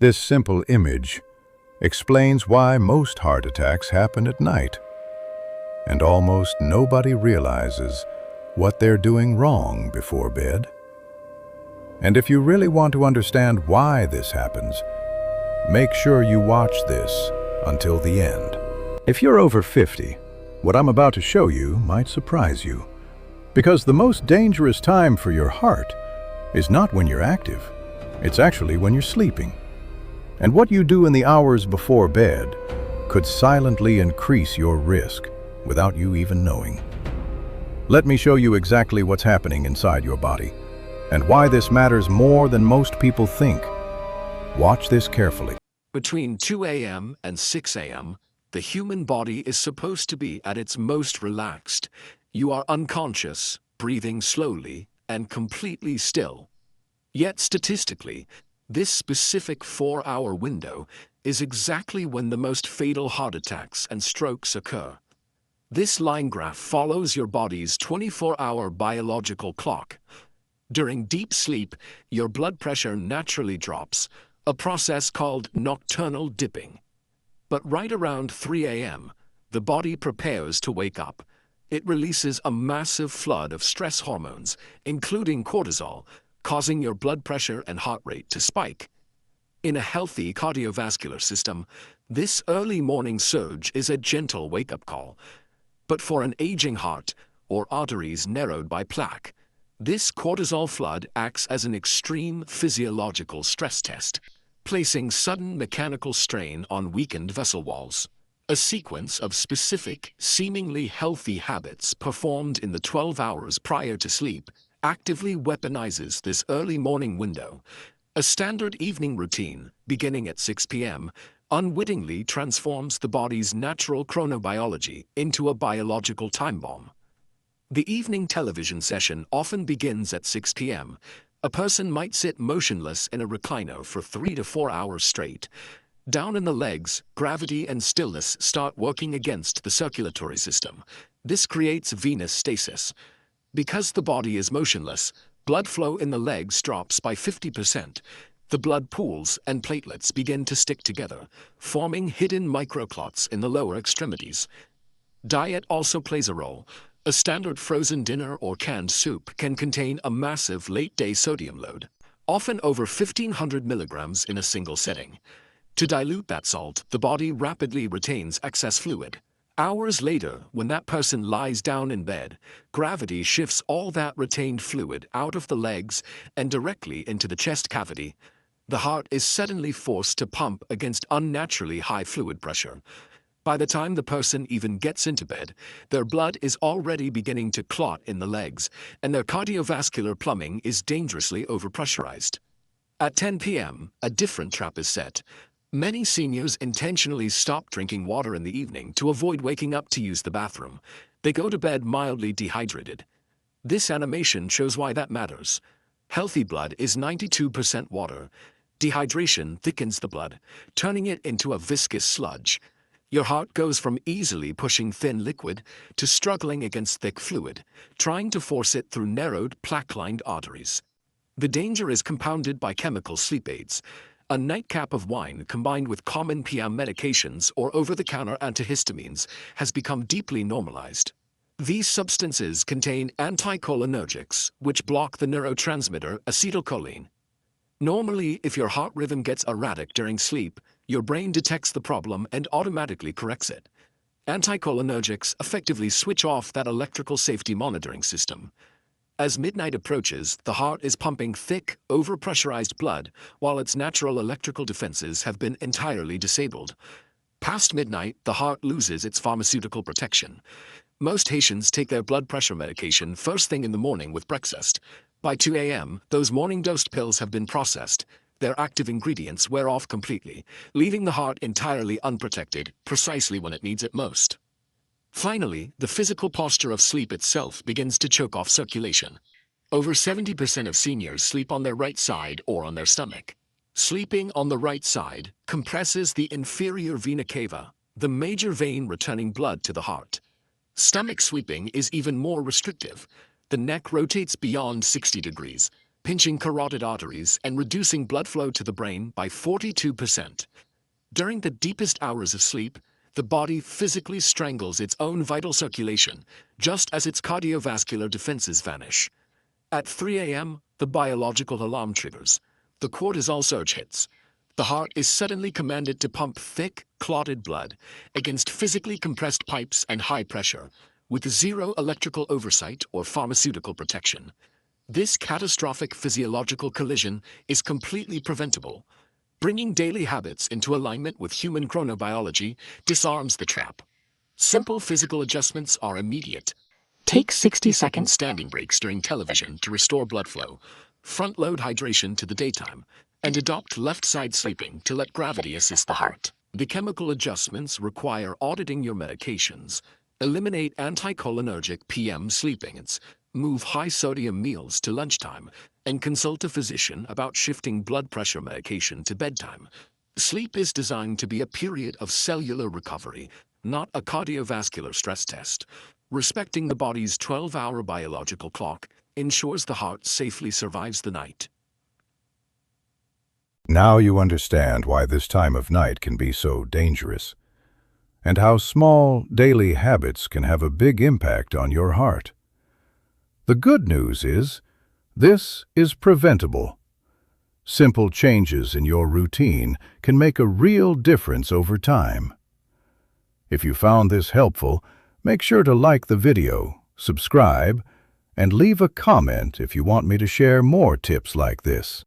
This simple image explains why most heart attacks happen at night, and almost nobody realizes what they're doing wrong before bed. And if you really want to understand why this happens, make sure you watch this until the end. If you're over 50, what I'm about to show you might surprise you, because the most dangerous time for your heart is not when you're active, it's actually when you're sleeping. And what you do in the hours before bed could silently increase your risk without you even knowing. Let me show you exactly what's happening inside your body and why this matters more than most people think. Watch this carefully. Between 2 a.m. and 6 a.m., the human body is supposed to be at its most relaxed. You are unconscious, breathing slowly, and completely still. Yet statistically, this specific 4-hour window is exactly when the most fatal heart attacks and strokes occur. This line graph follows your body's 24-hour biological clock. During deep sleep, your blood pressure naturally drops, a process called nocturnal dipping. But right around 3 a.m., the body prepares to wake up. It releases a massive flood of stress hormones, including cortisol, causing your blood pressure and heart rate to spike. In a healthy cardiovascular system, this early morning surge is a gentle wake-up call. But for an aging heart, or arteries narrowed by plaque, this cortisol flood acts as an extreme physiological stress test, placing sudden mechanical strain on weakened vessel walls. A sequence of specific, seemingly healthy habits performed in the 12 hours prior to sleep actively weaponizes this early morning window. A standard evening routine, beginning at 6 p.m., unwittingly transforms the body's natural chronobiology into a biological time bomb. The evening television session often begins at 6 p.m. A person might sit motionless in a recliner for 3 to 4 hours straight. Down in the legs, gravity and stillness start working against the circulatory system. This creates venous stasis. Because the body is motionless, blood flow in the legs drops by 50%. The blood pools and platelets begin to stick together, forming hidden microclots in the lower extremities. Diet also plays a role. A standard frozen dinner or canned soup can contain a massive late-day sodium load, often over 1,500 milligrams in a single setting. To dilute that salt, the body rapidly retains excess fluid. Hours later, when that person lies down in bed, gravity shifts all that retained fluid out of the legs and directly into the chest cavity. The heart is suddenly forced to pump against unnaturally high fluid pressure. By the time the person even gets into bed, their blood is already beginning to clot in the legs, and their cardiovascular plumbing is dangerously overpressurized. At 10 p.m., a different trap is set. Many seniors intentionally stop drinking water in the evening to avoid waking up to use the bathroom. They go to bed mildly dehydrated. This animation shows why that matters. Healthy blood is 92% water. Dehydration thickens the blood, turning it into a viscous sludge. Your heart goes from easily pushing thin liquid to struggling against thick fluid, trying to force it through narrowed, plaque-lined arteries. The danger is compounded by chemical sleep aids. A nightcap of wine combined with common PM medications or over-the-counter antihistamines has become deeply normalized. These substances contain anticholinergics, which block the neurotransmitter acetylcholine. Normally, if your heart rhythm gets erratic during sleep, your brain detects the problem and automatically corrects it. Anticholinergics effectively switch off that electrical safety monitoring system. As midnight approaches, the heart is pumping thick, overpressurized blood, while its natural electrical defenses have been entirely disabled. Past midnight, the heart loses its pharmaceutical protection. Most Haitians take their blood pressure medication first thing in the morning with breakfast. By 2 a.m., those morning-dosed pills have been processed. Their active ingredients wear off completely, leaving the heart entirely unprotected, precisely when it needs it most. Finally, the physical posture of sleep itself begins to choke off circulation. Over 70% of seniors sleep on their right side or on their stomach. Sleeping on the right side compresses the inferior vena cava, the major vein returning blood to the heart. Stomach sweeping is even more restrictive. The neck rotates beyond 60 degrees. pinching carotid arteries and reducing blood flow to the brain by 42%. During the deepest hours of sleep, the body physically strangles its own vital circulation, just as its cardiovascular defenses vanish. At 3 a.m., the biological alarm triggers. The cortisol surge hits. The heart is suddenly commanded to pump thick, clotted blood against physically compressed pipes and high pressure, with zero electrical oversight or pharmaceutical protection. This catastrophic physiological collision is completely preventable. Bringing daily habits into alignment with human chronobiology disarms the trap. Simple physical adjustments are immediate. Take 60-second standing breaks during television to restore blood flow, front-load hydration to the daytime, and adopt left-side sleeping to let gravity assist the heart. The chemical adjustments require auditing your medications, eliminate anticholinergic PM sleepings, move high-sodium meals to lunchtime, and consult a physician about shifting blood pressure medication to bedtime. Sleep is designed to be a period of cellular recovery, not a cardiovascular stress test. Respecting the body's 12-hour biological clock ensures the heart safely survives the night. Now you understand why this time of night can be so dangerous, and how small daily habits can have a big impact on your heart. The good news is, this is preventable. Simple changes in your routine can make a real difference over time. If you found this helpful, make sure to like the video, subscribe, and leave a comment if you want me to share more tips like this.